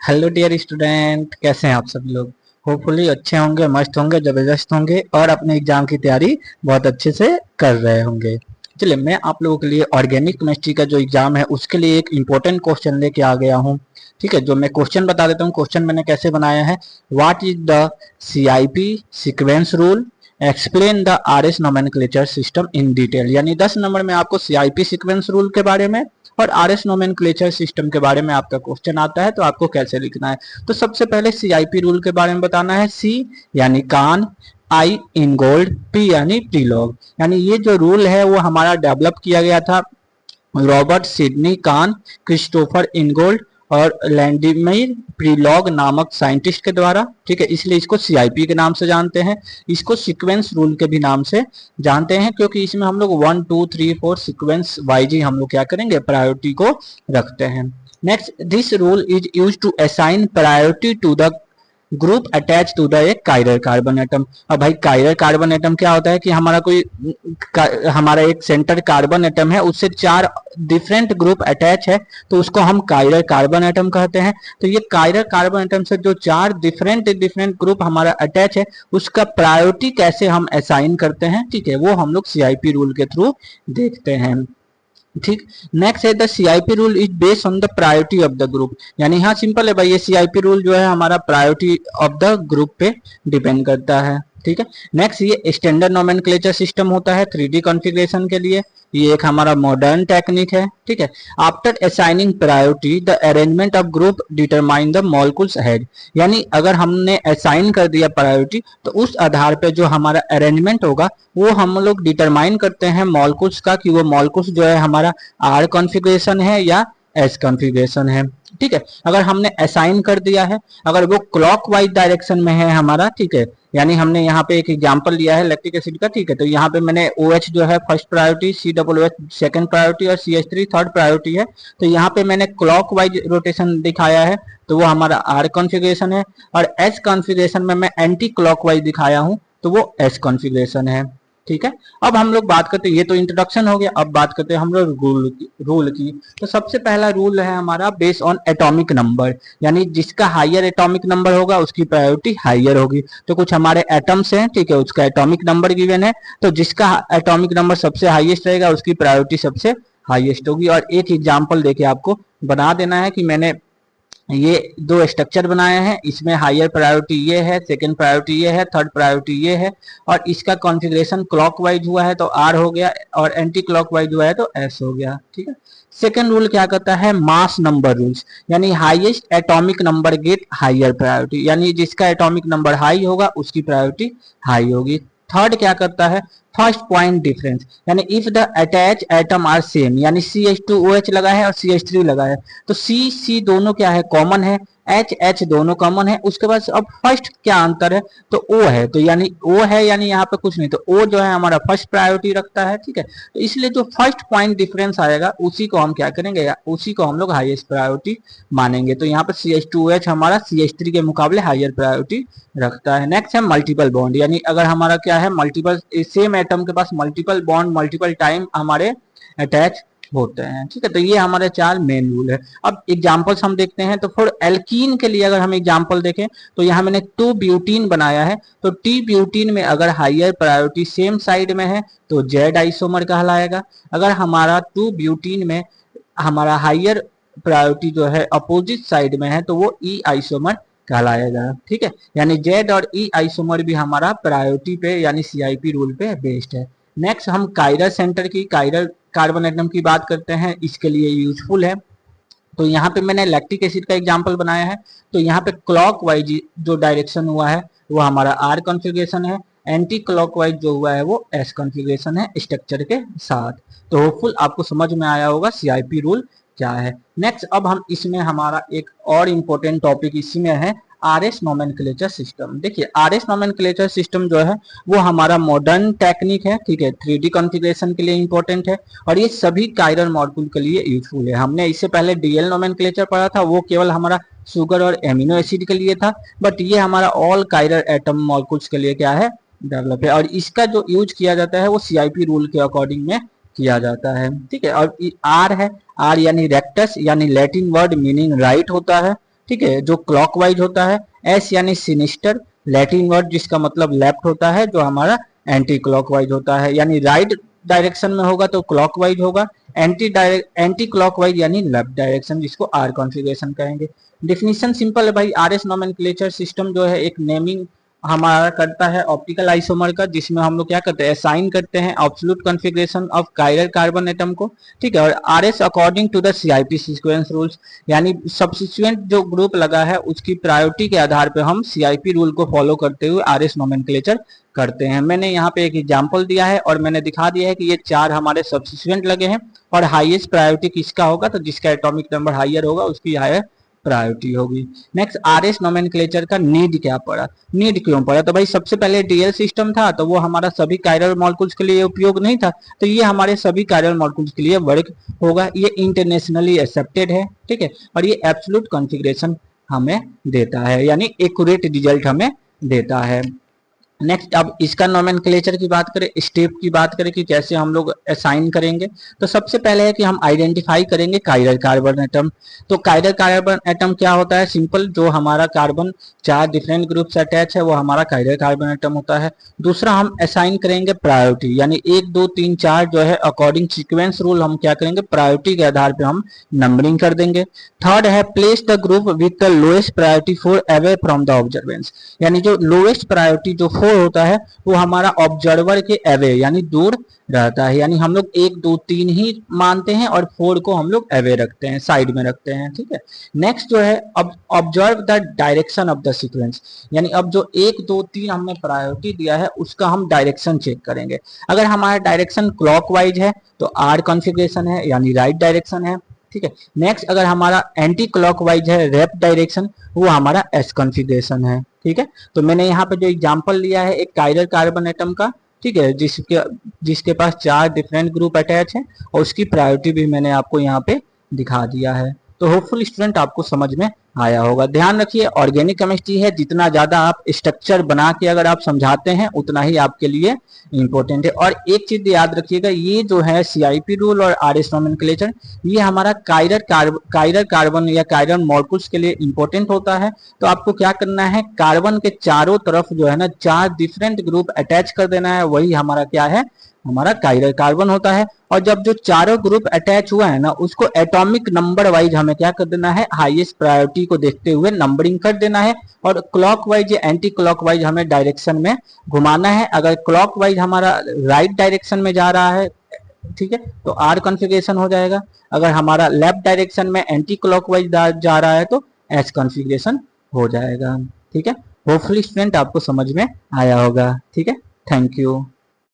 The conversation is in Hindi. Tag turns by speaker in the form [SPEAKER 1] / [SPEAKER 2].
[SPEAKER 1] हेलो डियर स्टूडेंट, कैसे हैं आप सब लोग। होपफुली अच्छे होंगे, मस्त होंगे, जबरदस्त होंगे और अपने एग्जाम की तैयारी बहुत अच्छे से कर रहे होंगे। चलिए, मैं आप लोगों के लिए ऑर्गेनिक केमिस्ट्री का जो एग्जाम है उसके लिए एक इम्पोर्टेंट क्वेश्चन लेके आ गया हूँ। ठीक है, जो मैं क्वेश्चन बता देता हूँ। क्वेश्चन मैंने कैसे बनाया है। What is the CIP sequence rule, explain the RS nomenclature system in detail. यानी 10 नंबर में आपको CIP सीक्वेंस रूल के बारे में और RS नोमेनक्लेचर सिस्टम के बारे में आपका क्वेश्चन आता है, तो आपको कैसे लिखना है। तो सबसे पहले CIP रूल के बारे में बताना है। C यानी कान, I इन गोल्ड, P यानी प्रीलॉग। यानी ये जो रूल है वो हमारा डेवलप किया गया था रॉबर्ट सिडनी कान, क्रिस्टोफर इनगोल्ड और लैंडिमिर प्रीलॉग नामक साइंटिस्ट के द्वारा। ठीक है, इसलिए इसको CIP के नाम से जानते हैं। इसको सीक्वेंस रूल के भी नाम से जानते हैं, क्योंकि इसमें हम लोग 1 2 3 4 सीक्वेंस वाइज ही हम लोग क्या करेंगे, प्रायोरिटी को रखते हैं। Next, this rule is use to assign priority to the group attach to the एक कायरल कार्बन एटम। अब भाई कायरल कार्बन एटम क्या होता है कि हमारा एक सेंटर कार्बन एटम है, उससे 4 डिफरेंट ग्रुप अटैच है, तो उसको हम कायरल कार्बन एटम कहते हैं। तो ये कायरल कार्बन एटम से जो 4 डिफरेंट ग्रुप हमारा अटैच है, उसका प्रायोरिटी कैसे हम असाइन करते हैं, ठीक है, वो हम लोग CIP रूल के थ्रू देखते हैं। ठीक, नेक्स्ट है the CIP rule is based on the priority of the group. यानी हाँ, सिंपल है भाई, ये CIP रूल जो है हमारा प्रायोरिटी ऑफ द ग्रुप पे डिपेंड करता है। ठीक है, नेक्स्ट ये स्टैंडर्ड नोमेनक्लेचर सिस्टम होता है 3D कॉन्फ़िगरेशन के लिए। ये एक हमारा मॉडर्न टेक्निक है। ठीक है, after assigning priority the arrangement of group determine the molecules head. यानी अगर हमने असाइन कर दिया प्रायोरिटी, तो उस आधार पे जो हमारा अरेंजमेंट होगा वो हम लोग डिटरमाइन करते हैं मॉलिक्यूल्स का, कि वो मॉलिक्यूल्स जो है हमारा R कॉन्फ़िगरेशन है या S कॉन्फ़िगरेशन है। ठीक है, अगर हमने असाइन कर दिया है, अगर वो क्लॉकवाइज डायरेक्शन में है हमारा, ठीक है, यानी हमने यहाँ पे एक एग्जांपल लिया है लैक्टिक एसिड का। ठीक है, तो यहाँ पे मैंने OH जो है first priority, COOH second priority और CH3 थर्ड प्रायोरिटी है। तो यहाँ पे मैंने क्लॉकवाइज रोटेशन दिखाया है, तो वो हमारा R कॉन्फ़िगरेशन है। और S कॉन्फ़िगरेशन में मैं एंटी क्लॉकवाइज दिखाया हूँ, तो वो S कॉन्फ़िगरेशन है। ठीक है, अब हम लोग बात करते हैं, ये तो इंट्रोडक्शन हो गया, अब बात करते हैं हम लोग रूल की। तो सबसे पहला रूल है हमारा बेस्ड ऑन एटॉमिक नंबर। यानी जिसका हायर एटॉमिक नंबर होगा उसकी प्रायोरिटी हायर होगी। तो कुछ हमारे एटम्स हैं, ठीक है, उसका एटॉमिक नंबर गिवन है, तो जिसका एटॉमिक नंबर सबसे हाईएस्ट रहेगा उसकी प्रायोरिटी सबसे हाईएस्ट होगी। और एक एग्जाम्पल देके आपको बना देना है कि मैंने ये 2 स्ट्रक्चर बनाए हैं, इसमें हायर प्रायोरिटी ये है, सेकंड प्रायोरिटी ये है, थर्ड प्रायोरिटी ये है, और इसका कॉन्फ़िगरेशन क्लॉकवाइज हुआ है तो R हो गया, और एंटी क्लॉकवाइज हुआ है तो S हो गया। ठीक है, सेकंड रूल क्या करता है, मास नंबर रूल्स। यानी highest atomic number get higher priority. यानी जिसका एटॉमिक नंबर हाई होगा उसकी प्रायोरिटी हाई होगी। थर्ड क्या करता है, फर्स्ट पॉइंट डिफरेंस। यानी if the attach atom are same, यानी CH2OH लगा है और CH3 लगा है, तो C दोनों क्या है, कॉमन है, H दोनों कॉमन है। उसके बाद अब फर्स्ट क्या अंतर है, तो O है, तो यानी O है, यानी यहाँ पे कुछ नहीं, तो O जो है हमारा फर्स्ट प्रायोरिटी रखता है। ठीक है, तो इसलिए जो फर्स्ट पॉइंट डिफरेंस आएगा उसी को हम क्या करेंगे, या उसी को हम लोग हाईएस्ट प्रायोरिटी मानेंगे। तो यहाँ पे CH2OH हमारा CH3 के मुकाबले हायर प्रायोरिटी रखता है। नेक्स्ट है मल्टीपल बॉन्ड। यानी अगर हमारा क्या है, मल्टीपल सेम एटम के पास मल्टीपल बॉन्ड मल्टीपल टाइम हमारे अटैच होते हैं। ठीक है, तो ये हमारे 4 मेन रूल है। अब एग्जांपल्स हम देखते हैं। तो फॉर एल्कीन के लिए अगर हम एग्जांपल देखें, तो यहाँ मैंने 2 ब्यूटीन बनाया है। तो T ब्यूटीन में अगर हायर प्रायोरिटी सेम साइड में है तो Z आइसोमर कहलाएगा। अगर हमारा 2 ब्यूटीन में हमारा हायर प्रायोरिटी जो है अपोजिट साइड में है तो वो E आइसोमर कहलाएगा। ठीक है, यानी Z और E आइसोमर भी हमारा प्रायोरिटी पे यानी CIP रूल पे बेस्ड है। नेक्स्ट हम कायरल सेंटर की, कायरल कार्बन एटम की बात करते हैं, इसके लिए यूजफुल है। तो यहाँ पे मैंने लैक्टिक एसिड का एग्जांपल बनाया है। तो यहाँ पे क्लॉकवाइज जो डायरेक्शन हुआ है वो हमारा R कॉन्फ़िगरेशन है, एंटी क्लॉकवाइज जो हुआ है वो S कॉन्फ़िगरेशन है स्ट्रक्चर के साथ। तो होपफुल आपको समझ में आया होगा CIP रूल क्या है। नेक्स्ट अब हम इसमें हमारा एक और इम्पोर्टेंट टॉपिक इसमें है RS नोमेनक्लेचर सिस्टम। देखिए RS नोमेनक्लेचर सिस्टम जो है वो हमारा मॉडर्न टेक्निक है। ठीक है, 3D कॉन्फ़िगरेशन के लिए इंपॉर्टेंट है और ये सभी कायरल मॉलिक्यूल के लिए यूजफुल है। हमने इससे पहले DL नोमेनक्लेचर पढ़ा था, वो केवल हमारा शुगर और एमिनो एसिड के लिए था, बट ये हमारा ऑल कायरल एटम मॉलिक्यूल्स के लिए क्या है, डेवलप है। और इसका जो यूज किया जाता है वो CIP रूल के अकॉर्डिंग में किया जाता है। ठीक है, और R है, R यानी रेक्टस, यानी लैटिन वर्ड मीनिंग राइट होता है। ठीक है, जो क्लॉकवाइज होता है। एस यानी सिनिस्टर, लैटिन वर्ड जिसका मतलब लेफ्ट होता है, जो हमारा एंटी क्लॉकवाइज होता है, यानी राइट डायरेक्शन में होगा तो क्लॉकवाइज होगा, एंटी क्लॉकवाइज यानी लेफ्ट डायरेक्शन, जिसको आर कॉन्फ़िगरेशन कहेंगे। डिफिनीशन सिंपल है भाई, आरएस नोमेनक्लेचर सिस्टम जो है एक नेमिंग हमारा करता है ऑप्टिकल आइसोमर का, जिसमें हम लोग क्या करते हैं, असाइन करते हैं absolute configuration of chiral carbon atom को, ठीक है। और RS according to the CIP sequence rules, यानी सब्सिक्वेंट जो ग्रुप लगा है उसकी प्रायोरिटी के आधार पर हम सीआईपी रूल को फॉलो करते हुए आरएस नोमेनक्लेचर करते हैं। मैंने यहाँ पे एक एग्जाम्पल दिया है और मैंने दिखा दिया है कि ये 4 हमारे सब्सिक्वेंट लगे हैं और हाईएस्ट प्रायोरिटी किसका होगा, तो जिसका एटॉमिक नंबर हायर होगा उसकी हायर प्रायोरिटी होगी। नेक्स्ट, आरएस नोमेनक्लेचर का नीड क्या पड़ा, नीड क्यों पड़ा, तो भाई सबसे पहले डीएल सिस्टम था तो वो हमारा सभी कायरल मॉलिक्यूल्स के लिए उपयोग नहीं था, तो ये हमारे सभी कायरल मॉलिक्यूल्स के लिए वर्क होगा। ये इंटरनेशनली एक्सेप्टेड है, ठीक है, और ये एब्सोल्यूट कॉन्फ़िगरेशन हमें देता है, यानी एक्यूरेट रिजल्ट हमें देता है। नेक्स्ट, अब इसका नोमेनक्लेचर की बात करें, स्टेप की बात करें कि कैसे हम लोग असाइन करेंगे, तो सबसे पहले है कि हम आइडेंटिफाई करेंगे कायरल कार्बन एटम। तो कायरल कार्बन एटम क्या होता है, सिंपल, जो हमारा कार्बन 4 डिफरेंट ग्रुप से अटैच है वो हमारा कायरल कार्बन एटम होता है। दूसरा, हम असाइन करेंगे प्रायोरिटी, यानी 1 2 3 4 जो है अकॉर्डिंग सीक्वेंस रूल हम क्या करेंगे, प्रायोरिटी के आधार पर हम नंबरिंग कर देंगे। थर्ड है, place the group with the lowest priority for away from the observance, यानी जो लोएस्ट प्रायोरिटी जो होता है वो हमारा ऑब्जर्वर के अवे यानी दूर रहता है, यानी हम लोग 1 2 3 ही मानते हैं और 4 को हम लोग अवे रखते हैं, साइड में रखते हैं, ठीक है। नेक्स्ट जो है, अब observe the direction of the sequence, यानी अब जो 1 2 3 हमने प्रायोरिटी दिया है उसका हम डायरेक्शन चेक करेंगे। अगर हमारा डायरेक्शन क्लॉकवाइज है तो आर कॉन्फ़िगरेशन है, यानी राइट डायरेक्शन है, ठीक है। नेक्स्ट, अगर हमारा एंटी क्लॉकवाइज है, लेफ्ट डायरेक्शन, वो हमारा एस कॉन्फ़िगरेशन है, ठीक है। तो मैंने यहाँ पे जो एग्जांपल लिया है एक कायरल कार्बन एटम का, ठीक है, जिसके पास 4 डिफरेंट ग्रुप अटैच है और उसकी प्रायोरिटी भी मैंने आपको यहाँ पे दिखा दिया है। तो होपफुल स्टूडेंट आपको समझ में आया होगा। ध्यान रखिए, ऑर्गेनिक केमिस्ट्री है, जितना ज्यादा आप स्ट्रक्चर बना के अगर आप समझाते हैं उतना ही आपके लिए इंपॉर्टेंट है। और एक चीज याद रखिएगा, ये जो है सीआईपी रूल और आरएस नोमेनक्लेचर, ये हमारा कायरल कार्बन या कायरल मॉलिक्यूल्स के लिए इंपॉर्टेंट होता है। तो आपको क्या करना है, कार्बन के चारों तरफ जो है ना 4 डिफरेंट ग्रुप अटैच कर देना है, वही हमारा क्या है, हमारा कायरल कार्बन होता है। और जब जो चारों ग्रुप अटैच हुआ है ना उसको एटॉमिक नंबर वाइज हमें क्या कर देना है, हाईएस्ट प्रायोरिटी को देखते हुए नंबरिंग कर देना है और क्लॉकवाइज या एंटी क्लॉकवाइज हमें डायरेक्शन में घुमाना है। अगर क्लॉकवाइज हमारा राइट डायरेक्शन में जा रहा है, ठीक है, तो आर कॉन्फ़िगरेशन हो जाएगा। अगर हमारा लेफ्ट डायरेक्शन में एंटी क्लॉकवाइज जा रहा है तो एस कॉन्फ़िगरेशन हो जाएगा, ठीक है। होपफुली स्टूडेंट आपको समझ में आया होगा, ठीक है। Thank you.